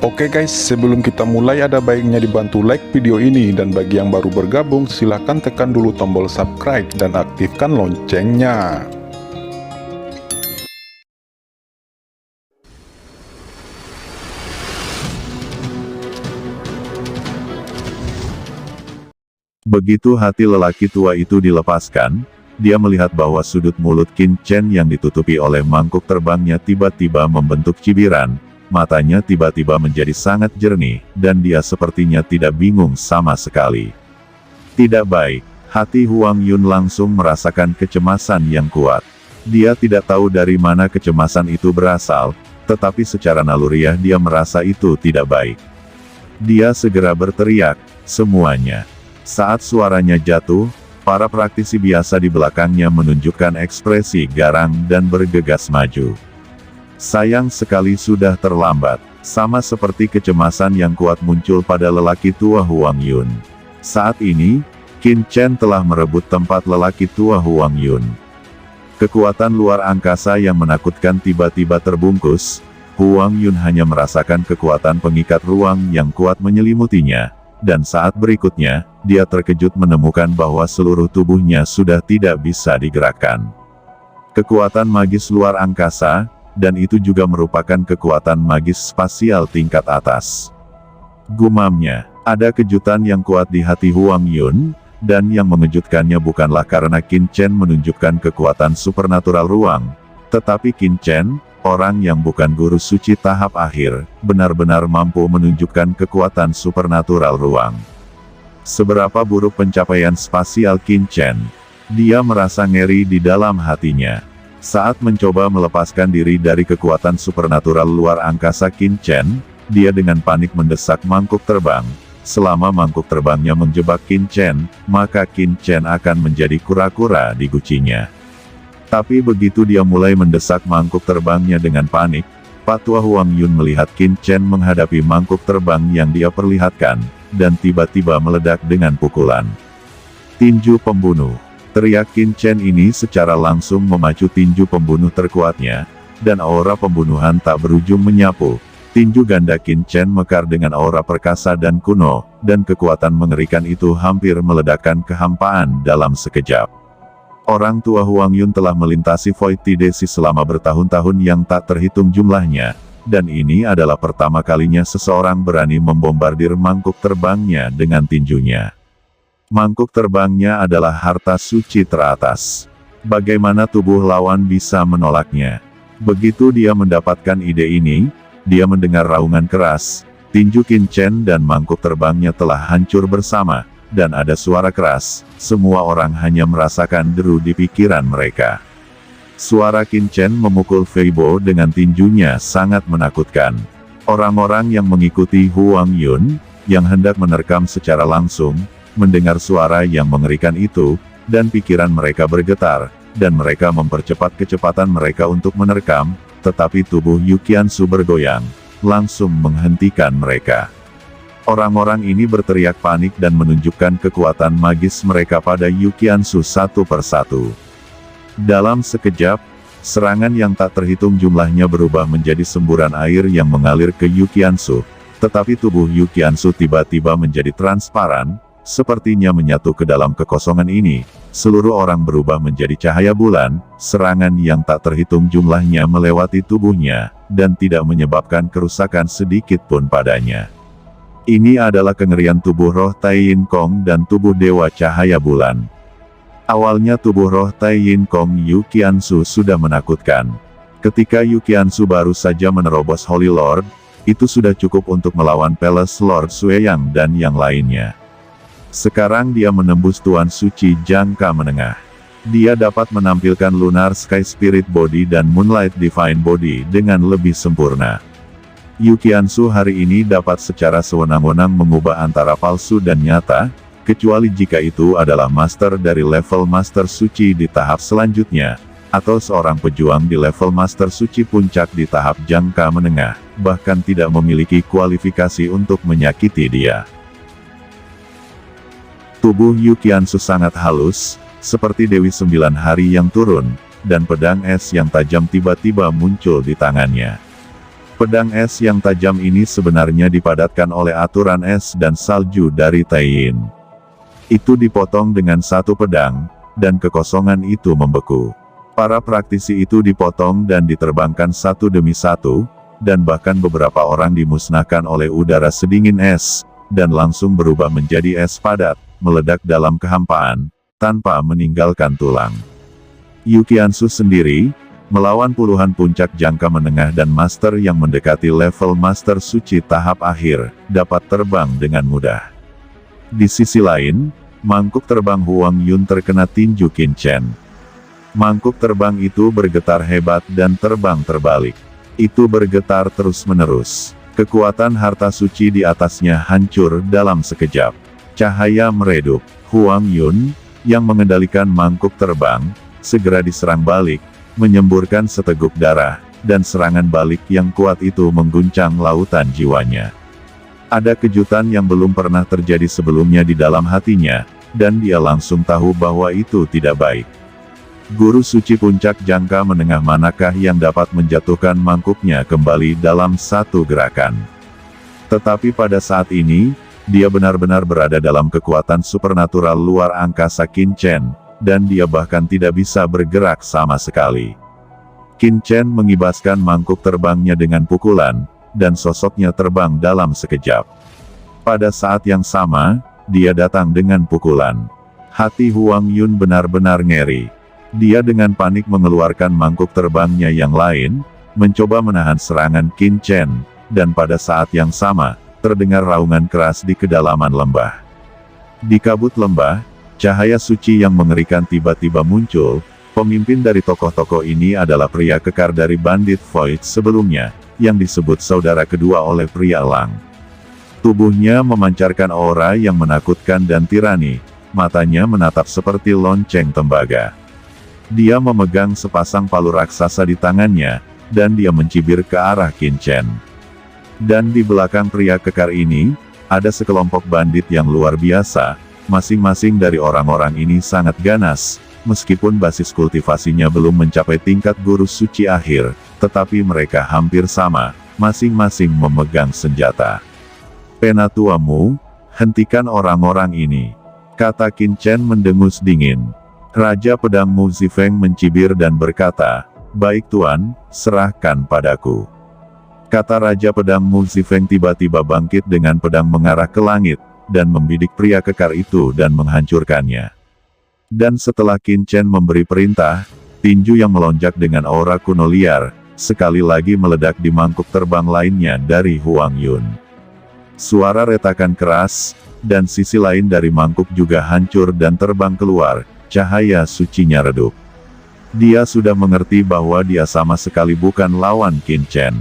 Oke guys, sebelum kita mulai ada baiknya dibantu like video ini, dan bagi yang baru bergabung silahkan tekan dulu tombol subscribe dan aktifkan loncengnya. Begitu hati lelaki tua itu dilepaskan, dia melihat bahwa sudut mulut Qin Chen yang ditutupi oleh mangkuk terbangnya tiba-tiba membentuk cibiran. Matanya tiba-tiba menjadi sangat jernih, dan dia sepertinya tidak bingung sama sekali. Tidak baik, hati Huang Yun langsung merasakan kecemasan yang kuat. Dia tidak tahu dari mana kecemasan itu berasal, tetapi secara naluriah dia merasa itu tidak baik. Dia segera berteriak, semuanya. Saat suaranya jatuh, para praktisi biasa di belakangnya menunjukkan ekspresi garang dan bergegas maju. Sayang sekali sudah terlambat, sama seperti kecemasan yang kuat muncul pada lelaki tua Huang Yun. Saat ini, Qin Chen telah merebut tempat lelaki tua Huang Yun. Kekuatan luar angkasa yang menakutkan tiba-tiba terbungkus, Huang Yun hanya merasakan kekuatan pengikat ruang yang kuat menyelimutinya, dan saat berikutnya, dia terkejut menemukan bahwa seluruh tubuhnya sudah tidak bisa digerakkan. Kekuatan magis luar angkasa, dan itu juga merupakan kekuatan magis spasial tingkat atas. Gumamnya, ada kejutan yang kuat di hati Huang Yun, dan yang mengejutkannya bukanlah karena Qin Chen menunjukkan kekuatan supernatural ruang, tetapi Qin Chen, orang yang bukan guru suci tahap akhir, benar-benar mampu menunjukkan kekuatan supernatural ruang. Seberapa buruk pencapaian spasial Qin Chen? Dia merasa ngeri di dalam hatinya. Saat mencoba melepaskan diri dari kekuatan supernatural luar angkasa Qin Chen, dia dengan panik mendesak mangkuk terbang. Selama mangkuk terbangnya menjebak Qin Chen, maka Qin Chen akan menjadi kura-kura di gucinya. Tapi begitu dia mulai mendesak mangkuk terbangnya dengan panik, Patua Huang Yun melihat Qin Chen menghadapi mangkuk terbang yang dia perlihatkan, dan tiba-tiba meledak dengan pukulan. Tinju pembunuh. Teriak Qin Chen ini secara langsung memacu tinju pembunuh terkuatnya, dan aura pembunuhan tak berujung menyapu. Tinju ganda Qin Chen mekar dengan aura perkasa dan kuno, dan kekuatan mengerikan itu hampir meledakkan kehampaan dalam sekejap. Orang tua Huang Yun telah melintasi Void Tidesi selama bertahun-tahun yang tak terhitung jumlahnya, dan ini adalah pertama kalinya seseorang berani membombardir mangkuk terbangnya dengan tinjunya. Mangkuk terbangnya adalah harta suci teratas. Bagaimana tubuh lawan bisa menolaknya? Begitu dia mendapatkan ide ini, dia mendengar raungan keras. Tinju Qin Chen dan mangkuk terbangnya telah hancur bersama, dan ada suara keras. Semua orang hanya merasakan deru di pikiran mereka. Suara Qin Chen memukul Feibo dengan tinjunya sangat menakutkan. Orang-orang yang mengikuti Huang Yun, yang hendak menerkam secara langsung, mendengar suara yang mengerikan itu, dan pikiran mereka bergetar, dan mereka mempercepat kecepatan mereka untuk menerkam, tetapi tubuh Yu Qiansu bergoyang, langsung menghentikan mereka. Orang-orang ini berteriak panik dan menunjukkan kekuatan magis mereka pada Yu Qiansu satu persatu. Dalam sekejap, serangan yang tak terhitung jumlahnya berubah menjadi semburan air yang mengalir ke Yu Qiansu, tetapi tubuh Yu Qiansu tiba-tiba menjadi transparan, sepertinya menyatu ke dalam kekosongan ini. Seluruh orang berubah menjadi cahaya bulan, serangan yang tak terhitung jumlahnya melewati tubuhnya, dan tidak menyebabkan kerusakan sedikit pun padanya. Ini adalah kengerian tubuh roh Tai Yin Kong dan tubuh Dewa Cahaya Bulan. Awalnya tubuh roh Tai Yin Kong Yu Qiansu sudah menakutkan. Ketika Yu Qiansu baru saja menerobos Holy Lord, itu sudah cukup untuk melawan Palace Lord Sueyang dan yang lainnya. Sekarang dia menembus Tuan Suci jangka menengah. Dia dapat menampilkan Lunar Sky Spirit Body dan Moonlight Divine Body dengan lebih sempurna. Yu Qiansu hari ini dapat secara sewenang-wenang mengubah antara palsu dan nyata, kecuali jika itu adalah master dari level Master Suci di tahap selanjutnya, atau seorang pejuang di level Master Suci puncak di tahap jangka menengah, bahkan tidak memiliki kualifikasi untuk menyakiti dia. Tubuh Yu Qiansu sangat halus, seperti Dewi 9 Hari yang turun, dan pedang es yang tajam tiba-tiba muncul di tangannya. Pedang es yang tajam ini sebenarnya dipadatkan oleh aturan es dan salju dari Taiyin. Itu dipotong dengan satu pedang, dan kekosongan itu membeku. Para praktisi itu dipotong dan diterbangkan satu demi satu, dan bahkan beberapa orang dimusnahkan oleh udara sedingin es, dan langsung berubah menjadi es padat, meledak dalam kehampaan, tanpa meninggalkan tulang. Yukiansu sendiri, melawan puluhan puncak jangka menengah dan master yang mendekati level master suci tahap akhir, dapat terbang dengan mudah. Di sisi lain, mangkuk terbang Huang Yun terkena tinju Qin Chen. Mangkuk terbang itu bergetar hebat dan terbang terbalik. Itu bergetar terus-menerus. Kekuatan harta suci di atasnya hancur dalam sekejap. Cahaya meredup. Huang Yun, yang mengendalikan mangkuk terbang, segera diserang balik, menyemburkan seteguk darah, dan serangan balik yang kuat itu mengguncang lautan jiwanya. Ada kejutan yang belum pernah terjadi sebelumnya di dalam hatinya, dan dia langsung tahu bahwa itu tidak baik. Guru suci puncak jangka menengah manakah yang dapat menjatuhkan mangkuknya kembali dalam satu gerakan? Tetapi pada saat ini, dia benar-benar berada dalam kekuatan supernatural luar angkasa Qin Chen, dan dia bahkan tidak bisa bergerak sama sekali. Qin Chen mengibaskan mangkuk terbangnya dengan pukulan, dan sosoknya terbang dalam sekejap. Pada saat yang sama, dia datang dengan pukulan. Hati Huang Yun benar-benar ngeri. Dia dengan panik mengeluarkan mangkuk terbangnya yang lain, mencoba menahan serangan Qin Chen, dan pada saat yang sama, terdengar raungan keras di kedalaman lembah. Di kabut lembah, cahaya suci yang mengerikan tiba-tiba muncul. Pemimpin dari tokoh-tokoh ini adalah pria kekar dari Bandit Void sebelumnya, yang disebut saudara kedua oleh pria elang. Tubuhnya memancarkan aura yang menakutkan dan tirani, matanya menatap seperti lonceng tembaga. Dia memegang sepasang palu raksasa di tangannya, dan dia mencibir ke arah Qin Chen. Dan di belakang pria kekar ini, ada sekelompok bandit yang luar biasa. Masing-masing dari orang-orang ini sangat ganas, meskipun basis kultivasinya belum mencapai tingkat guru suci akhir, tetapi mereka hampir sama, masing-masing memegang senjata. Penatuamu, hentikan orang-orang ini, kata Qin Chen mendengus dingin. Raja Pedang Mu Zifeng mencibir dan berkata, baik tuan, serahkan padaku. Kata Raja Pedang Mu Zifeng tiba-tiba bangkit dengan pedang mengarah ke langit, dan membidik pria kekar itu dan menghancurkannya. Dan setelah Qin Chen memberi perintah, tinju yang melonjak dengan aura kuno liar, sekali lagi meledak di mangkuk terbang lainnya dari Huang Yun. Suara retakan keras, dan sisi lain dari mangkuk juga hancur dan terbang keluar, cahaya sucinya redup. Dia sudah mengerti bahwa dia sama sekali bukan lawan Qin Chen.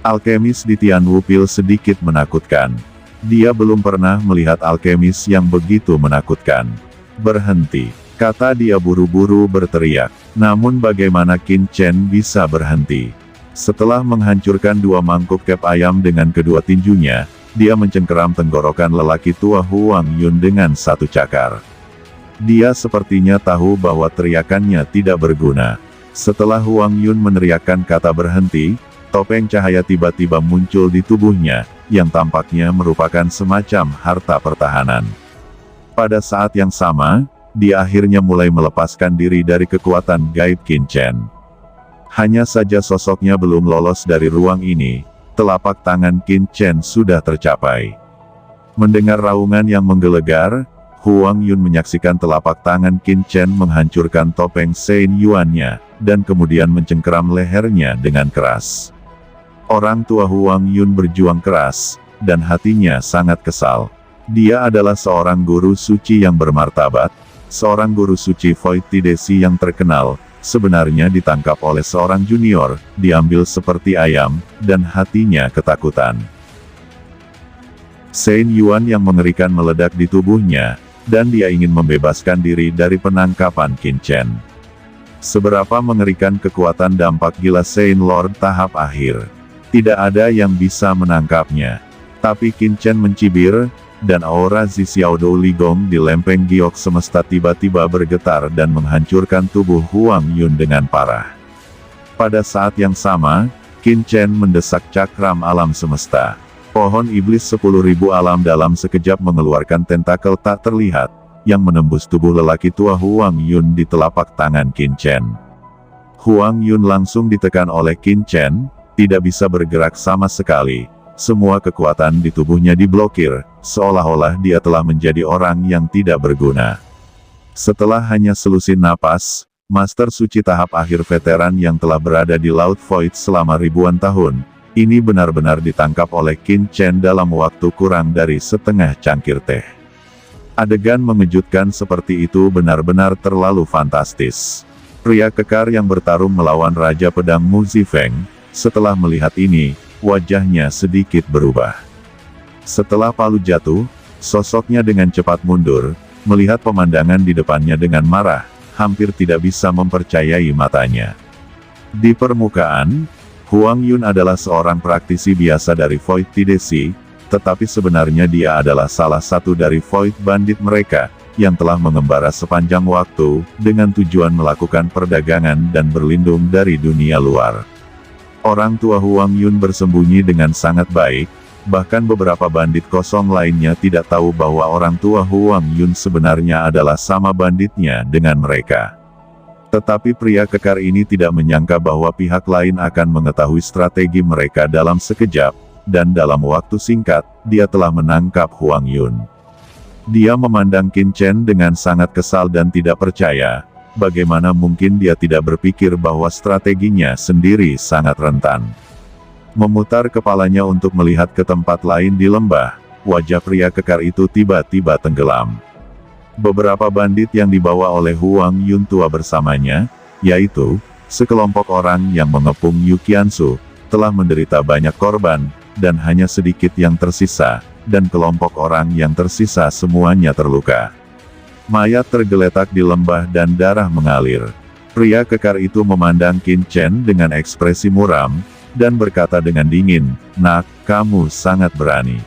Alkemis di Tianwu Pil sedikit menakutkan. Dia belum pernah melihat alkemis yang begitu menakutkan. Berhenti, kata dia buru-buru berteriak. Namun bagaimana Qin Chen bisa berhenti? Setelah menghancurkan dua mangkuk kep ayam dengan kedua tinjunya, dia mencengkeram tenggorokan lelaki tua Huang Yun dengan satu cakar. Dia sepertinya tahu bahwa teriakannya tidak berguna. Setelah Huang Yun meneriakkan kata berhenti, topeng cahaya tiba-tiba muncul di tubuhnya, yang tampaknya merupakan semacam harta pertahanan. Pada saat yang sama, dia akhirnya mulai melepaskan diri dari kekuatan gaib Qin Chen. Hanya saja sosoknya belum lolos dari ruang ini, telapak tangan Qin Chen sudah tercapai. Mendengar raungan yang menggelegar, Huang Yun menyaksikan telapak tangan Qin Chen menghancurkan topeng Sein Yuan-nya, dan kemudian mencengkeram lehernya dengan keras. Orang tua Huang Yun berjuang keras, dan hatinya sangat kesal. Dia adalah seorang guru suci yang bermartabat, seorang guru suci Void Tidesi yang terkenal, sebenarnya ditangkap oleh seorang junior, diambil seperti ayam, dan hatinya ketakutan. Sein Yuan yang mengerikan meledak di tubuhnya, dan dia ingin membebaskan diri dari penangkapan Qin Chen. Seberapa mengerikan kekuatan dampak gila Sein Lord tahap akhir. Tidak ada yang bisa menangkapnya. Tapi Qin Chen mencibir, dan aura Zi Xiaodou Ligong di lempeng giok semesta tiba-tiba bergetar dan menghancurkan tubuh Huang Yun dengan parah. Pada saat yang sama, Qin Chen mendesak cakram alam semesta. Pohon iblis 10.000 alam dalam sekejap mengeluarkan tentakel tak terlihat, yang menembus tubuh lelaki tua Huang Yun di telapak tangan Qin Chen. Huang Yun langsung ditekan oleh Qin Chen, tidak bisa bergerak sama sekali. Semua kekuatan di tubuhnya diblokir, seolah-olah dia telah menjadi orang yang tidak berguna. Setelah hanya selusin napas, Master Suci tahap akhir veteran yang telah berada di Laut Void selama ribuan tahun, ini benar-benar ditangkap oleh Qin Chen dalam waktu kurang dari setengah cangkir teh. Adegan mengejutkan seperti itu benar-benar terlalu fantastis. Pria kekar yang bertarung melawan Raja Pedang Mu Zifeng, setelah melihat ini, wajahnya sedikit berubah. Setelah palu jatuh, sosoknya dengan cepat mundur, melihat pemandangan di depannya dengan marah, hampir tidak bisa mempercayai matanya. Di permukaan, Huang Yun adalah seorang praktisi biasa dari Void TDC, tetapi sebenarnya dia adalah salah satu dari Void Bandit mereka, yang telah mengembara sepanjang waktu, dengan tujuan melakukan perdagangan dan berlindung dari dunia luar. Orang tua Huang Yun bersembunyi dengan sangat baik, bahkan beberapa bandit kosong lainnya tidak tahu bahwa orang tua Huang Yun sebenarnya adalah sama banditnya dengan mereka. Tetapi pria kekar ini tidak menyangka bahwa pihak lain akan mengetahui strategi mereka dalam sekejap, dan dalam waktu singkat, dia telah menangkap Huang Yun. Dia memandang Qin Chen dengan sangat kesal dan tidak percaya, bagaimana mungkin dia tidak berpikir bahwa strateginya sendiri sangat rentan. Memutar kepalanya untuk melihat ke tempat lain di lembah, wajah pria kekar itu tiba-tiba tenggelam. Beberapa bandit yang dibawa oleh Huang Yun tua bersamanya, yaitu, sekelompok orang yang mengepung Yu Qiansu, telah menderita banyak korban, dan hanya sedikit yang tersisa, dan kelompok orang yang tersisa semuanya terluka. Mayat tergeletak di lembah dan darah mengalir. Pria kekar itu memandang Qin Chen dengan ekspresi muram, dan berkata dengan dingin, "Nak, kamu sangat berani.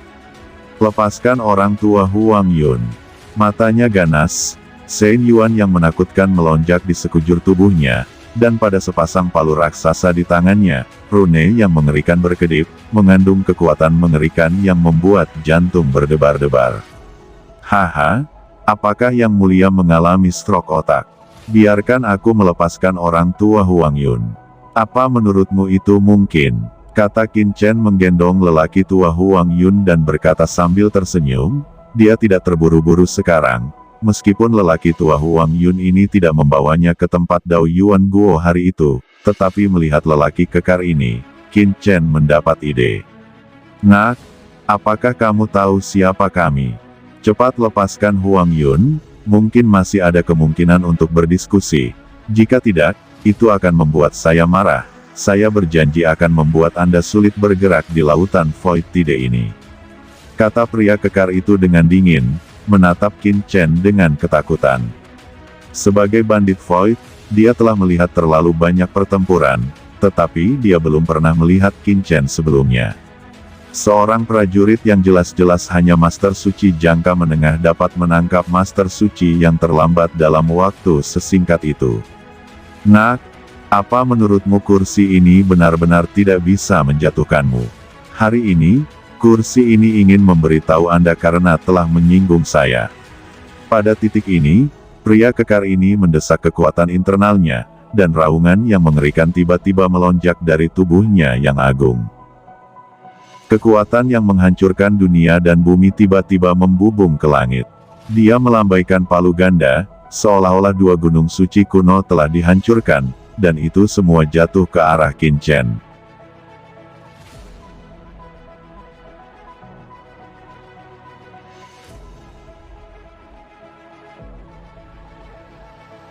Lepaskan orang tua Huang Yun." Matanya ganas, Shen Yuan yang menakutkan melonjak di sekujur tubuhnya, dan pada sepasang palu raksasa di tangannya, rune yang mengerikan berkedip, mengandung kekuatan mengerikan yang membuat jantung berdebar-debar. "Haha, apakah yang mulia mengalami stroke otak? Biarkan aku melepaskan orang tua Huang Yun. Apa menurutmu itu mungkin?" kata Qin Chen menggendong lelaki tua Huang Yun dan berkata sambil tersenyum. Dia tidak terburu-buru sekarang, meskipun lelaki tua Huang Yun ini tidak membawanya ke tempat Dao Yuan Guo hari itu, tetapi melihat lelaki kekar ini, Qin Chen mendapat ide. "Nak, apakah kamu tahu siapa kami? Cepat lepaskan Huang Yun, mungkin masih ada kemungkinan untuk berdiskusi. Jika tidak, itu akan membuat saya marah. Saya berjanji akan membuat Anda sulit bergerak di lautan Void Tide ini," kata pria kekar itu dengan dingin, menatap Qin Chen dengan ketakutan. Sebagai bandit Void, dia telah melihat terlalu banyak pertempuran, tetapi dia belum pernah melihat Qin Chen sebelumnya. Seorang prajurit yang jelas-jelas hanya Master Suci jangka menengah dapat menangkap Master Suci yang terlambat dalam waktu sesingkat itu. "Nak, apa menurutmu kursi ini benar-benar tidak bisa menjatuhkanmu? Hari ini, kursi ini ingin memberitahu Anda karena telah menyinggung saya." Pada titik ini, pria kekar ini mendesak kekuatan internalnya, dan raungan yang mengerikan tiba-tiba melonjak dari tubuhnya yang agung. Kekuatan yang menghancurkan dunia dan bumi tiba-tiba membubung ke langit. Dia melambaikan palu ganda, seolah-olah dua gunung suci kuno telah dihancurkan, dan itu semua jatuh ke arah Qin Chen.